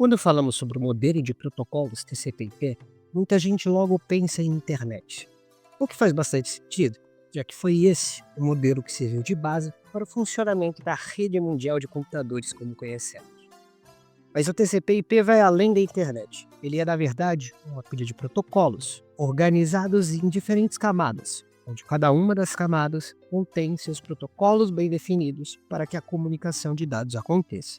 Quando falamos sobre o modelo de protocolos TCP/IP, muita gente logo pensa em internet, o que faz bastante sentido, já que foi esse o modelo que serviu de base para o funcionamento da rede mundial de computadores como conhecemos. Mas o TCP/IP vai além da internet. Ele é, na verdade, uma pilha de protocolos, organizados em diferentes camadas, onde cada uma das camadas contém seus protocolos bem definidos para que a comunicação de dados aconteça.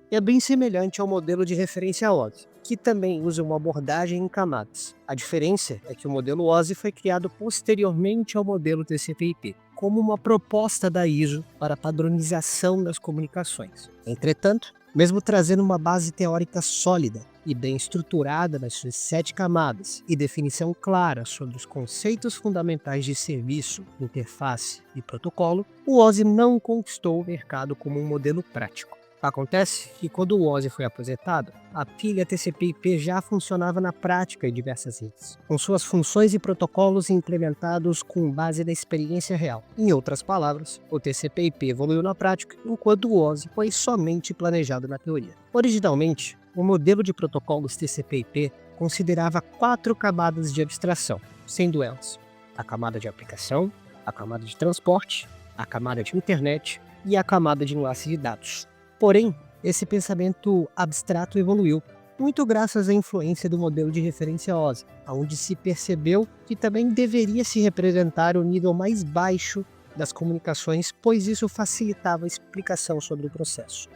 É bem semelhante ao modelo de referência OSI, que também usa uma abordagem em camadas. A diferença é que o modelo OSI foi criado posteriormente ao modelo TCP/IP, como uma proposta da ISO para a padronização das comunicações. Entretanto, mesmo trazendo uma base teórica sólida e bem estruturada nas suas 7 camadas e definição clara sobre os conceitos fundamentais de serviço, interface e protocolo, o OSI não conquistou o mercado como um modelo prático. Acontece que quando o OSI foi aposentado, a pilha TCP/IP já funcionava na prática em diversas redes, com suas funções e protocolos implementados com base na experiência real. Em outras palavras, o TCP/IP evoluiu na prática, enquanto o OSI foi somente planejado na teoria. Originalmente, o modelo de protocolos TCP/IP considerava 4 camadas de abstração, sendo elas a camada de aplicação, a camada de transporte, a camada de internet e a camada de enlace de dados. Porém, esse pensamento abstrato evoluiu, muito graças à influência do modelo de referência OSI, onde se percebeu que também deveria se representar o nível mais baixo das comunicações, pois isso facilitava a explicação sobre o processo.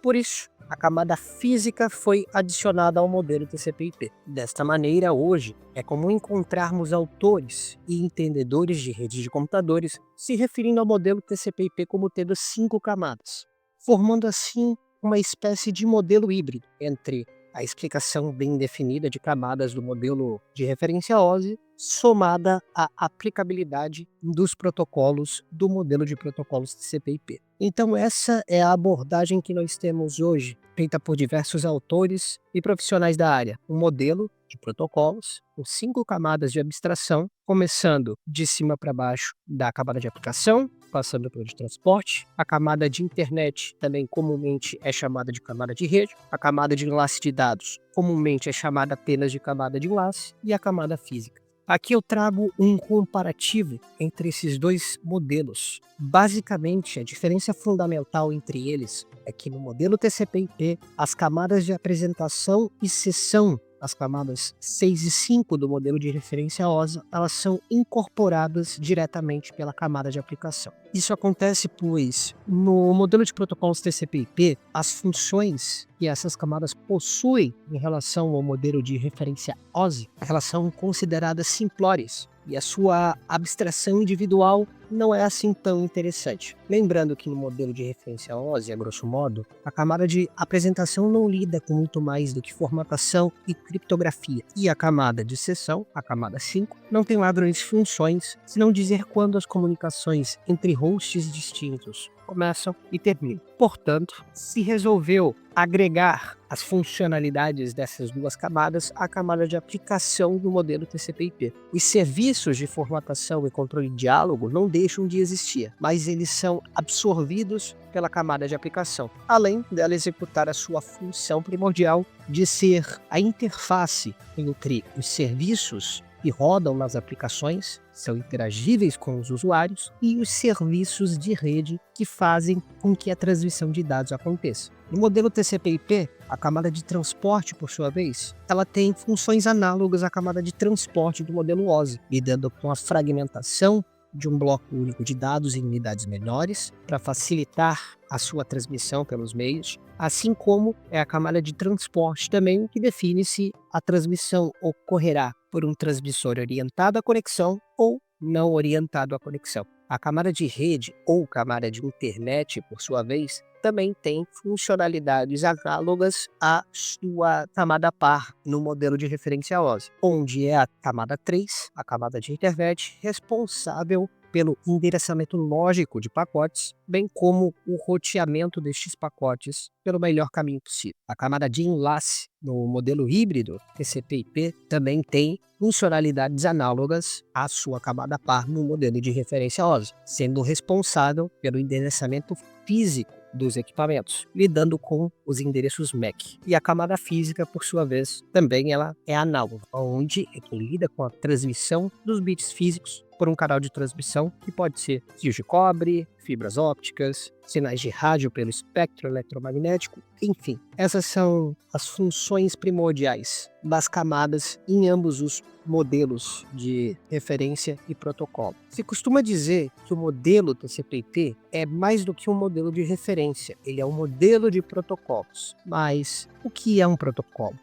Por isso, a camada física foi adicionada ao modelo TCP/IP. Desta maneira, hoje, é comum encontrarmos autores e entendedores de redes de computadores se referindo ao modelo TCP/IP como tendo 5 camadas, formando assim uma espécie de modelo híbrido entre a explicação bem definida de camadas do modelo de referência OSI, somada à aplicabilidade dos protocolos do modelo de protocolos TCP/IP. Então essa é a abordagem que nós temos hoje, feita por diversos autores e profissionais da área. Um modelo de protocolos com 5 camadas de abstração, começando de cima para baixo da camada de aplicação, passando pelo de transporte, a camada de internet também comumente é chamada de camada de rede, a camada de enlace de dados comumente é chamada apenas de camada de enlace e a camada física. Aqui eu trago um comparativo entre esses dois modelos. Basicamente, a diferença fundamental entre eles é que no modelo TCP/IP, as camadas de apresentação e sessão, as camadas 6 e 5 do modelo de referência OSI, elas são incorporadas diretamente pela camada de aplicação. Isso acontece pois, no modelo de protocolos TCP/IP, as funções que essas camadas possuem em relação ao modelo de referência OSI, elas são consideradas simplórias, e a sua abstração individual não é assim tão interessante. Lembrando que no modelo de referência OSI, a grosso modo, a camada de apresentação não lida com muito mais do que formatação e criptografia. E a camada de sessão, a camada 5, não tem lá grandes funções, senão dizer quando as comunicações entre hosts distintos começam e terminam. Portanto, se resolveu agregar as funcionalidades dessas duas camadas à camada de aplicação do modelo TCP/IP. Os serviços de formatação e controle de diálogo não deixam de existir, mas eles são absorvidos pela camada de aplicação, além dela executar a sua função primordial de ser a interface entre os serviços que rodam nas aplicações, são interagíveis com os usuários, e os serviços de rede que fazem com que a transmissão de dados aconteça. No modelo TCP/IP, a camada de transporte, por sua vez, ela tem funções análogas à camada de transporte do modelo OSI, lidando com a fragmentação de um bloco único de dados em unidades menores, para facilitar a sua transmissão pelos meios, assim como é a camada de transporte também, que define se a transmissão ocorrerá por um transmissor orientado à conexão ou não orientado à conexão. A camada de rede ou camada de internet, por sua vez, também tem funcionalidades análogas à sua camada par no modelo de referência OSI, onde é a camada 3, a camada de internet, responsável pelo endereçamento lógico de pacotes, bem como o roteamento destes pacotes pelo melhor caminho possível. A camada de enlace no modelo híbrido TCP/IP também tem funcionalidades análogas à sua camada par no modelo de referência OSI, sendo responsável pelo endereçamento físico dos equipamentos, lidando com os endereços MAC. E a camada física, por sua vez, também ela é análoga, onde é quem lida com a transmissão dos bits físicos por um canal de transmissão que pode ser fios de cobre, fibras ópticas, sinais de rádio pelo espectro eletromagnético, enfim. Essas são as funções primordiais das camadas em ambos os modelos de referência e protocolo. Se costuma dizer que o modelo TCP/IP é mais do que um modelo de referência, ele é um modelo de protocolos. Mas o que é um protocolo?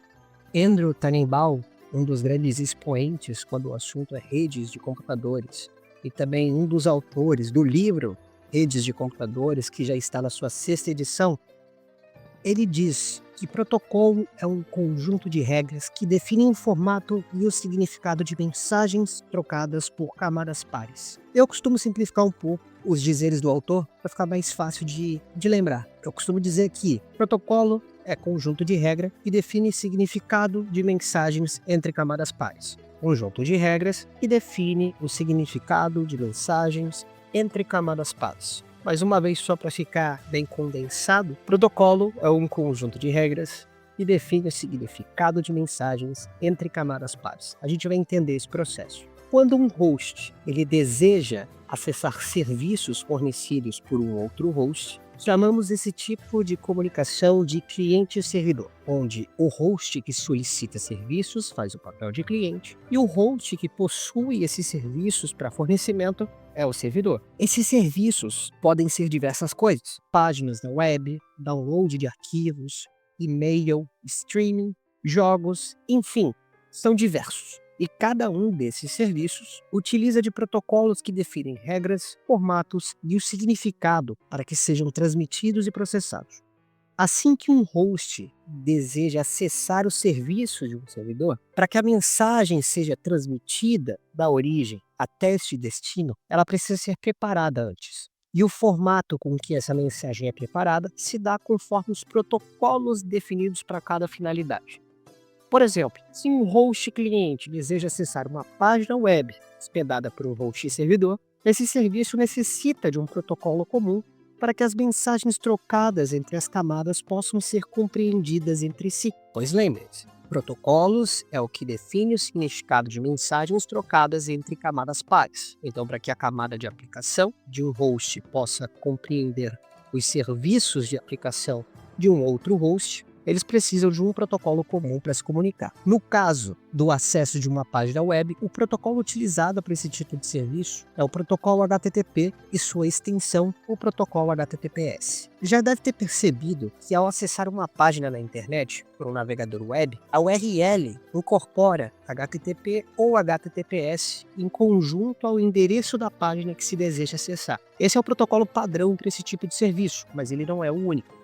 Andrew Tannenbaum, um dos grandes expoentes quando o assunto é redes de computadores, e também um dos autores do livro Redes de Computadores, que já está na sua 6ª edição, ele diz que protocolo é um conjunto de regras que definem o formato e o significado de mensagens trocadas por camadas pares. Eu costumo simplificar um pouco os dizeres do autor para ficar mais fácil de lembrar. Eu costumo dizer que protocolo é conjunto de regra que define significado de mensagens entre camadas pares. Conjunto de regras que define o significado de mensagens entre camadas pares. Mais uma vez, só para ficar bem condensado, protocolo é um conjunto de regras que define o significado de mensagens entre camadas pares. A gente vai entender esse processo. Quando um host ele deseja acessar serviços fornecidos por um outro host, chamamos esse tipo de comunicação de cliente-servidor, onde o host que solicita serviços faz o papel de cliente e o host que possui esses serviços para fornecimento é o servidor. Esses serviços podem ser diversas coisas: páginas da web, download de arquivos, e-mail, streaming, jogos, enfim, são diversos. E cada um desses serviços utiliza de protocolos que definem regras, formatos e o significado para que sejam transmitidos e processados. Assim que um host deseja acessar os serviços de um servidor, para que a mensagem seja transmitida da origem até este destino, ela precisa ser preparada antes. E o formato com que essa mensagem é preparada se dá conforme os protocolos definidos para cada finalidade. Por exemplo, se um host cliente deseja acessar uma página web hospedada por um host servidor, esse serviço necessita de um protocolo comum para que as mensagens trocadas entre as camadas possam ser compreendidas entre si. Pois lembre-se, protocolos é o que define o significado de mensagens trocadas entre camadas pares. Então, para que a camada de aplicação de um host possa compreender os serviços de aplicação de um outro host, eles precisam de um protocolo comum para se comunicar. No caso do acesso de uma página web, o protocolo utilizado para esse tipo de serviço é o protocolo HTTP e sua extensão, o protocolo HTTPS. Já deve ter percebido que ao acessar uma página na internet por um navegador web, a URL incorpora HTTP ou HTTPS em conjunto ao endereço da página que se deseja acessar. Esse é o protocolo padrão para esse tipo de serviço, mas ele não é o único.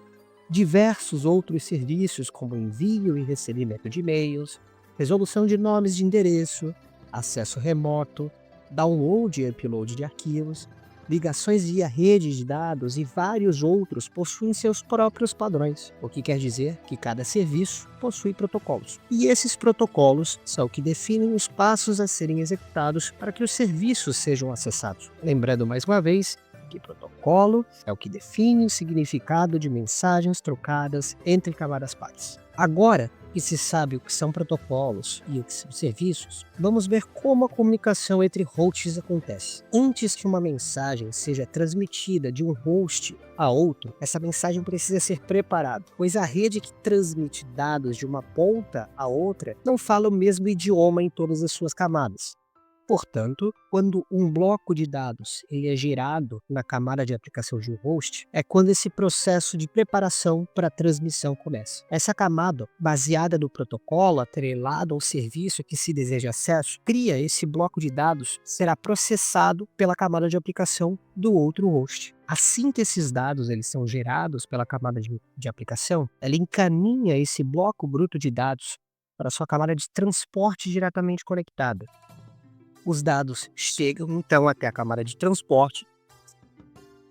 Diversos outros serviços, como envio e recebimento de e-mails, resolução de nomes de endereço, acesso remoto, download e upload de arquivos, ligações via redes de dados e vários outros possuem seus próprios padrões, o que quer dizer que cada serviço possui protocolos. E esses protocolos são o que definem os passos a serem executados para que os serviços sejam acessados. Lembrando mais uma vez que protocolo é o que define o significado de mensagens trocadas entre camadas pares. Agora que se sabe o que são protocolos e o que são serviços, vamos ver como a comunicação entre hosts acontece. Antes que uma mensagem seja transmitida de um host a outro, essa mensagem precisa ser preparada, pois a rede que transmite dados de uma ponta a outra não fala o mesmo idioma em todas as suas camadas. Portanto, quando um bloco de dados ele é gerado na camada de aplicação de um host, é quando esse processo de preparação para a transmissão começa. Essa camada, baseada no protocolo atrelado ao serviço que se deseja acesso, cria esse bloco de dados, será processado pela camada de aplicação do outro host. Assim que esses dados eles são gerados pela camada de aplicação, ela encaminha esse bloco bruto de dados para sua camada de transporte diretamente conectada. Os dados chegam então até a camada de transporte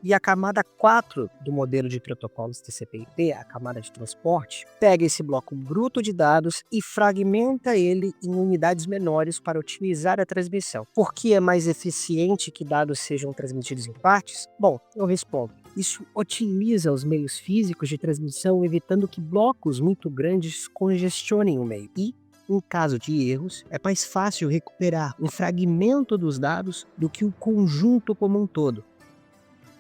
e a camada 4 do modelo de protocolos TCP/IP, a camada de transporte, pega esse bloco bruto de dados e fragmenta ele em unidades menores para otimizar a transmissão. Por que é mais eficiente que dados sejam transmitidos em partes? Bom, eu respondo. Isso otimiza os meios físicos de transmissão, evitando que blocos muito grandes congestionem o meio. E, em caso de erros, é mais fácil recuperar um fragmento dos dados do que o conjunto como um todo.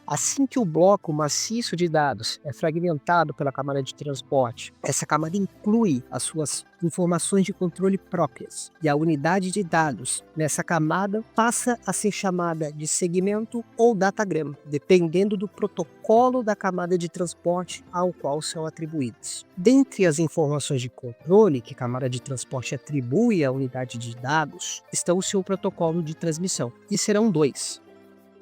Assim que o bloco maciço de dados é fragmentado pela camada de transporte, essa camada inclui as suas informações de controle próprias, e a unidade de dados nessa camada passa a ser chamada de segmento ou datagrama, dependendo do protocolo da camada de transporte ao qual são atribuídas. Dentre as informações de controle que a camada de transporte atribui à unidade de dados, estão o seu protocolo de transmissão, e serão dois.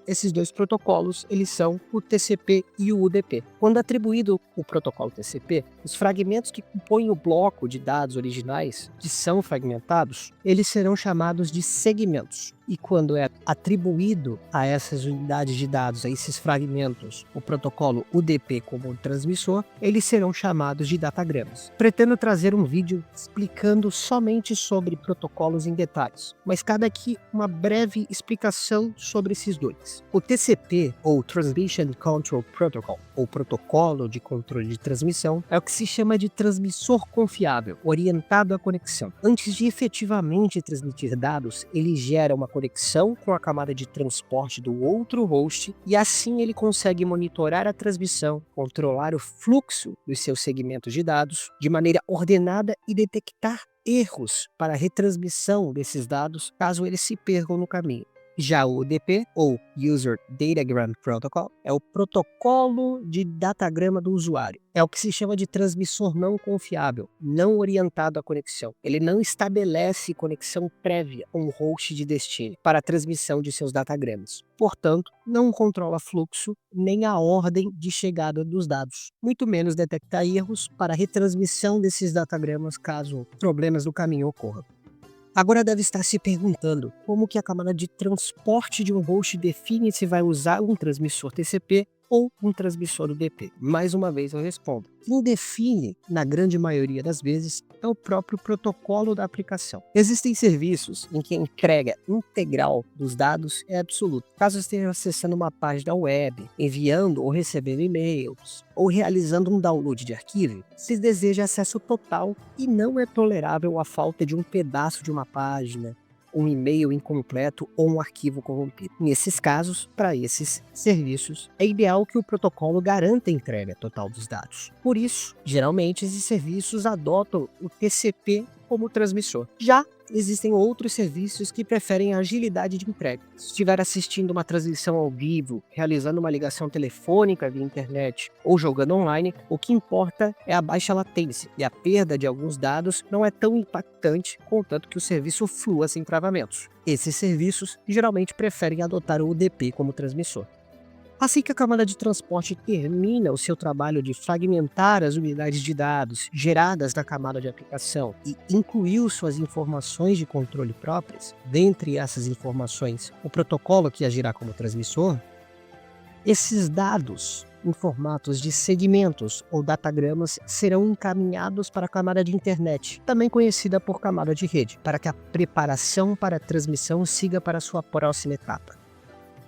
Esses dois protocolos, eles são o TCP e o UDP. Quando atribuído o protocolo TCP, os fragmentos que compõem o bloco de dados originais, que são fragmentados, eles serão chamados de segmentos. E quando é atribuído a essas unidades de dados, a esses fragmentos, o protocolo UDP como transmissor, eles serão chamados de datagramas. Pretendo trazer um vídeo explicando somente sobre protocolos em detalhes, mas cabe aqui uma breve explicação sobre esses dois. O TCP, ou Transmission Control Protocol, ou protocolo de controle de transmissão, é o que se chama de transmissor confiável, orientado à conexão. Antes de efetivamente transmitir dados, ele gera uma conexão com a camada de transporte do outro host e assim ele consegue monitorar a transmissão, controlar o fluxo dos seus segmentos de dados de maneira ordenada e detectar erros para a retransmissão desses dados caso eles se percam no caminho. Já o UDP, ou User Datagram Protocol, é o protocolo de datagrama do usuário. É o que se chama de transmissor não confiável, não orientado à conexão. Ele não estabelece conexão prévia com o host de destino para a transmissão de seus datagramas. Portanto, não controla fluxo nem a ordem de chegada dos dados, muito menos detectar erros para a retransmissão desses datagramas caso problemas no caminho ocorram. Agora deve estar se perguntando como que a camada de transporte de um host define se vai usar um transmissor TCP ou um transmissor UDP. Mais uma vez eu respondo. Quem define, na grande maioria das vezes, é o próprio protocolo da aplicação. Existem serviços em que a entrega integral dos dados é absoluta. Caso esteja acessando uma página web, enviando ou recebendo e-mails, ou realizando um download de arquivo, se deseja acesso total e não é tolerável a falta de um pedaço de uma página, um e-mail incompleto ou um arquivo corrompido. Nesses casos, para esses serviços, é ideal que o protocolo garanta a entrega total dos dados. Por isso, geralmente esses serviços adotam o TCP como transmissor. Já existem outros serviços que preferem a agilidade de entrega. Se estiver assistindo uma transmissão ao vivo, realizando uma ligação telefônica via internet ou jogando online, o que importa é a baixa latência e a perda de alguns dados não é tão impactante, contanto que o serviço flua sem travamentos. Esses serviços geralmente preferem adotar o UDP como transmissor. Assim que a camada de transporte termina o seu trabalho de fragmentar as unidades de dados geradas na camada de aplicação e incluiu suas informações de controle próprias, dentre essas informações, o protocolo que agirá como transmissor, esses dados em formatos de segmentos ou datagramas serão encaminhados para a camada de internet, também conhecida por camada de rede, para que a preparação para a transmissão siga para sua próxima etapa.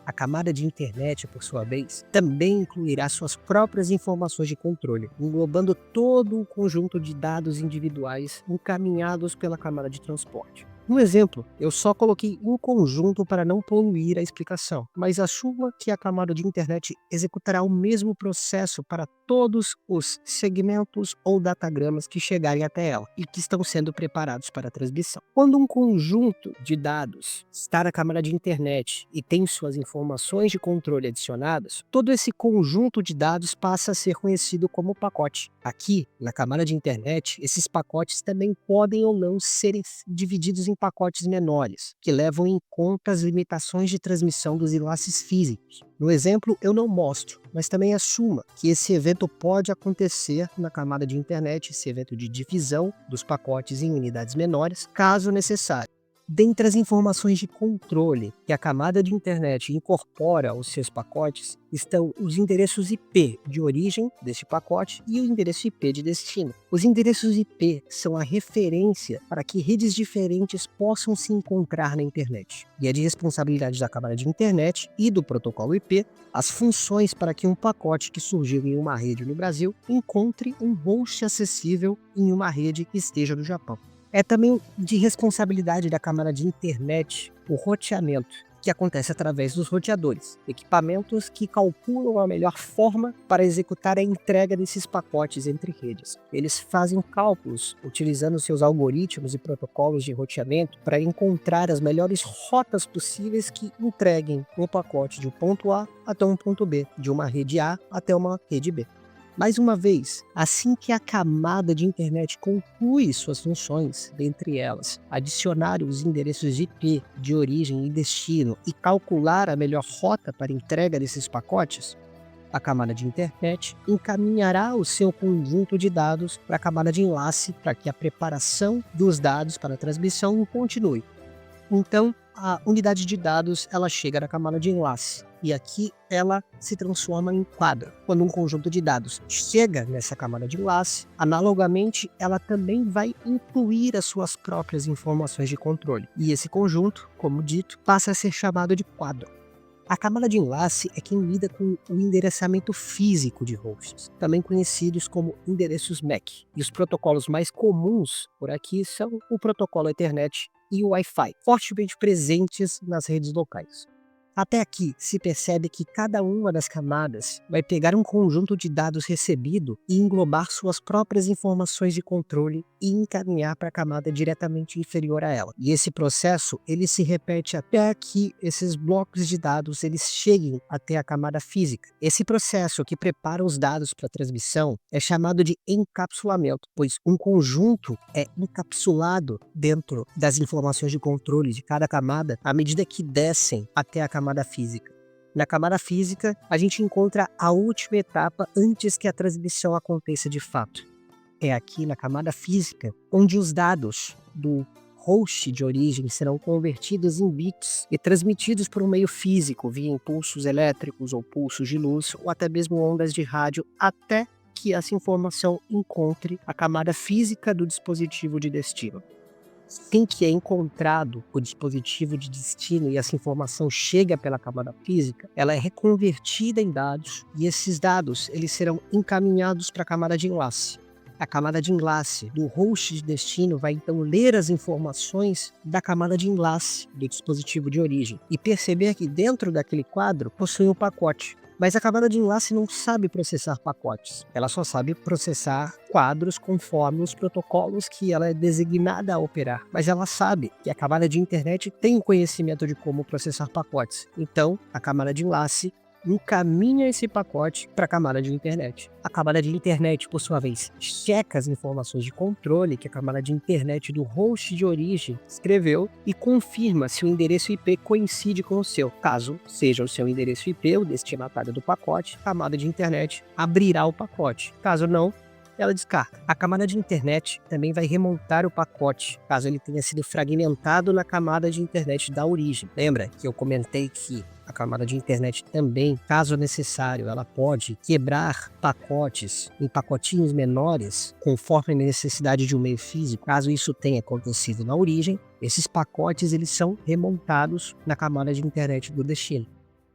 A camada de internet, por sua vez, também incluirá suas próprias informações de controle, englobando todo o conjunto de dados individuais encaminhados pela camada de transporte. Um exemplo, eu só coloquei um conjunto para não poluir a explicação, mas assuma que a camada de internet executará o mesmo processo para todos os segmentos ou datagramas que chegarem até ela e que estão sendo preparados para a transmissão. Quando um conjunto de dados está na camada de internet e tem suas informações de controle adicionadas, todo esse conjunto de dados passa a ser conhecido como pacote. Aqui, na camada de internet, esses pacotes também podem ou não serem divididos em pacotes menores, que levam em conta as limitações de transmissão dos enlaces físicos. No exemplo, eu não mostro, mas também assuma que esse evento pode acontecer na camada de internet, esse evento de divisão dos pacotes em unidades menores, caso necessário. Dentre as informações de controle que a camada de internet incorpora aos seus pacotes estão os endereços IP de origem deste pacote e o endereço IP de destino. Os endereços IP são a referência para que redes diferentes possam se encontrar na internet. E é de responsabilidade da camada de internet e do protocolo IP as funções para que um pacote que surgiu em uma rede no Brasil encontre um host acessível em uma rede que esteja no Japão. É também de responsabilidade da camada de internet o roteamento, que acontece através dos roteadores, equipamentos que calculam a melhor forma para executar a entrega desses pacotes entre redes. Eles fazem cálculos utilizando seus algoritmos e protocolos de roteamento para encontrar as melhores rotas possíveis que entreguem um pacote de um ponto A até um ponto B, de uma rede A até uma rede B. Mais uma vez, assim que a camada de internet conclui suas funções, dentre elas, adicionar os endereços de IP de origem e destino e calcular a melhor rota para entrega desses pacotes, a camada de internet encaminhará o seu conjunto de dados para a camada de enlace para que a preparação dos dados para a transmissão continue. Então, a unidade de dados ela chega na camada de enlace e aqui ela se transforma em quadro. Quando um conjunto de dados chega nessa camada de enlace, analogamente ela também vai incluir as suas próprias informações de controle. E esse conjunto, como dito, passa a ser chamado de quadro. A camada de enlace é quem lida com o endereçamento físico de hosts, também conhecidos como endereços MAC. E os protocolos mais comuns por aqui são o protocolo Ethernet e o Wi-Fi, fortemente presentes nas redes locais. Até aqui, se percebe que cada uma das camadas vai pegar um conjunto de dados recebido e englobar suas próprias informações de controle e encaminhar para a camada diretamente inferior a ela. E esse processo, ele se repete até que esses blocos de dados eles cheguem até a camada física. Esse processo que prepara os dados para a transmissão é chamado de encapsulamento, pois um conjunto é encapsulado dentro das informações de controle de cada camada à medida que descem até a camada física. Na camada física, a gente encontra a última etapa antes que a transmissão aconteça de fato. É aqui na camada física onde os dados do host de origem serão convertidos em bits e transmitidos por um meio físico via impulsos elétricos ou pulsos de luz ou até mesmo ondas de rádio até que essa informação encontre a camada física do dispositivo de destino. Assim que é encontrado o dispositivo de destino e essa informação chega pela camada física, ela é reconvertida em dados e esses dados eles serão encaminhados para a camada de enlace. A camada de enlace do host de destino vai então ler as informações da camada de enlace do dispositivo de origem e perceber que dentro daquele quadro possui um pacote. Mas a camada de enlace não sabe processar pacotes, ela só sabe processar quadros conforme os protocolos que ela é designada a operar. Mas ela sabe que a camada de internet tem conhecimento de como processar pacotes. Então, a camada de enlace encaminha esse pacote para a camada de internet. A camada de internet, por sua vez, checa as informações de controle que a camada de internet do host de origem escreveu e confirma se o endereço IP coincide com o seu. Caso seja o seu endereço IP o destinatário do pacote, a camada de internet abrirá o pacote. Caso não, ela descarta. A camada de internet também vai remontar o pacote, caso ele tenha sido fragmentado na camada de internet da origem. Lembra que eu comentei que a camada de internet também, caso necessário, ela pode quebrar pacotes em pacotinhos menores, conforme a necessidade de um meio físico. Caso isso tenha acontecido na origem, esses pacotes eles são remontados na camada de internet do destino.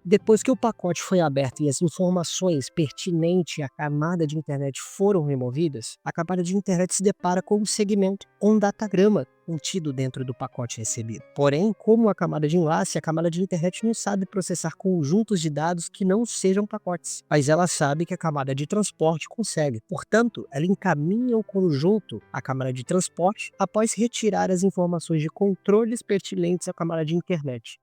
Depois que o pacote foi aberto e as informações pertinentes à camada de internet foram removidas, a camada de internet se depara com um segmento ou um datagrama contido dentro do pacote recebido. Porém, como a camada de enlace, a camada de internet não sabe processar conjuntos de dados que não sejam pacotes, mas ela sabe que a camada de transporte consegue. Portanto, ela encaminha o conjunto à camada de transporte após retirar as informações de controles pertinentes à camada de internet.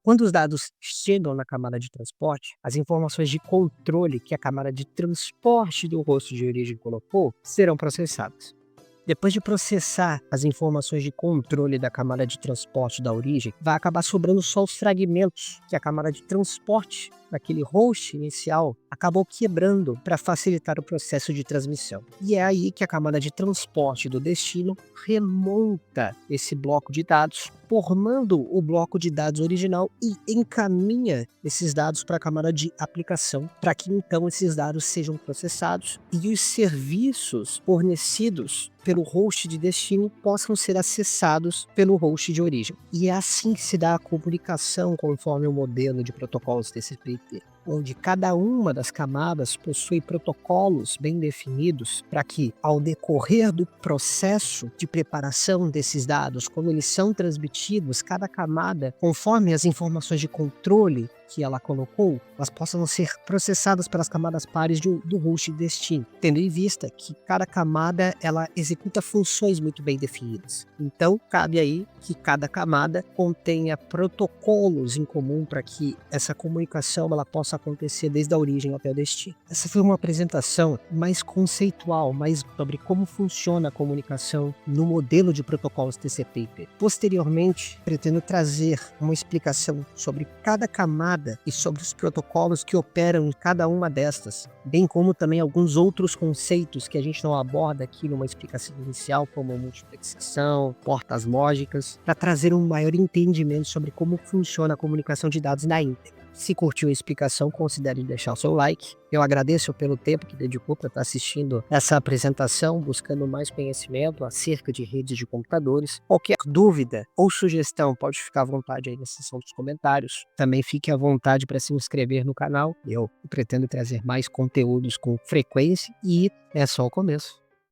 Quando os dados chegam na camada de transporte, as informações de controle que a camada de transporte do host de origem colocou serão processadas. Depois de processar as informações de controle da camada de transporte da origem, vai acabar sobrando só os fragmentos que a camada de transporte naquele host inicial, acabou quebrando para facilitar o processo de transmissão. E é aí que a camada de transporte do destino remonta esse bloco de dados, formando o bloco de dados original e encaminha esses dados para a camada de aplicação, para que então esses dados sejam processados e os serviços fornecidos pelo host de destino possam ser acessados pelo host de origem. E é assim que se dá a comunicação conforme o modelo de protocolos TCP/IP, onde cada uma das camadas possui protocolos bem definidos para que, ao decorrer do processo de preparação desses dados, como eles são transmitidos, cada camada, conforme as informações de controle que ela colocou, elas possam ser processadas pelas camadas pares do host de destino, tendo em vista que cada camada ela executa funções muito bem definidas. Então, cabe aí que cada camada contenha protocolos em comum para que essa comunicação ela possa acontecer desde a origem até o destino. Essa foi uma apresentação mais conceitual, mais sobre como funciona a comunicação no modelo de protocolos TCP/IP. Posteriormente, pretendo trazer uma explicação sobre cada camada e sobre os protocolos que operam em cada uma destas, bem como também alguns outros conceitos que a gente não aborda aqui numa explicação inicial, como multiplexação, portas lógicas, para trazer um maior entendimento sobre como funciona a comunicação de dados na íntegra. Se curtiu a explicação, considere deixar o seu like. Eu agradeço pelo tempo que dedicou para estar assistindo essa apresentação, buscando mais conhecimento acerca de redes de computadores. Qualquer dúvida ou sugestão, pode ficar à vontade aí na seção dos comentários. Também fique à vontade para se inscrever no canal. Eu pretendo trazer mais conteúdos com frequência e é só o começo.